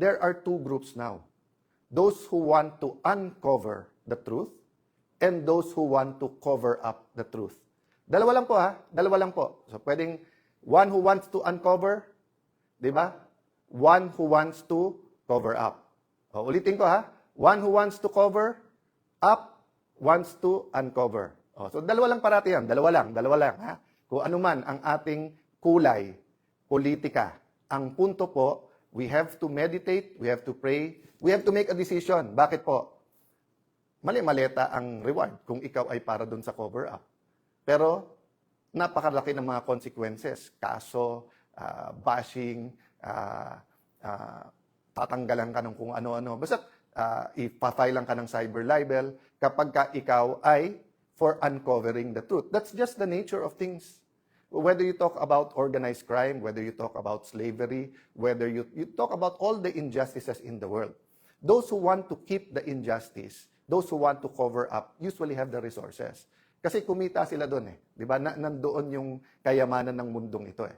there are two groups now. Those who want to uncover the truth and those who want to cover up the truth. Dalawa lang po ha, dalawa lang po. So pwedeng one who wants to uncover, di ba? One who wants to cover up. O, ulitin ko ha, one who wants to cover up, wants to uncover. O, so dalawa lang parati yan, dalawa lang ha. Kung ano man ang ating kulay, politika, ang punto po, we have to meditate, we have to pray, we have to make a decision. Bakit po? Mali-maleta ang reward kung ikaw ay para dun sa cover up. Pero napakalaki ng mga consequences. Kaso, bashing, tatanggalan ka ng kung ano-ano. Basta ipafile lang ka ng cyber libel kapag ka ikaw ay for uncovering the truth. That's just the nature of things. Whether you talk about organized crime, whether you talk about slavery, whether you talk about all the injustices in the world. Those who want to keep the injustice, those who want to cover up, usually have the resources. Kasi kumita sila doon eh. Di ba? Nandoon yung kayamanan ng mundong ito eh.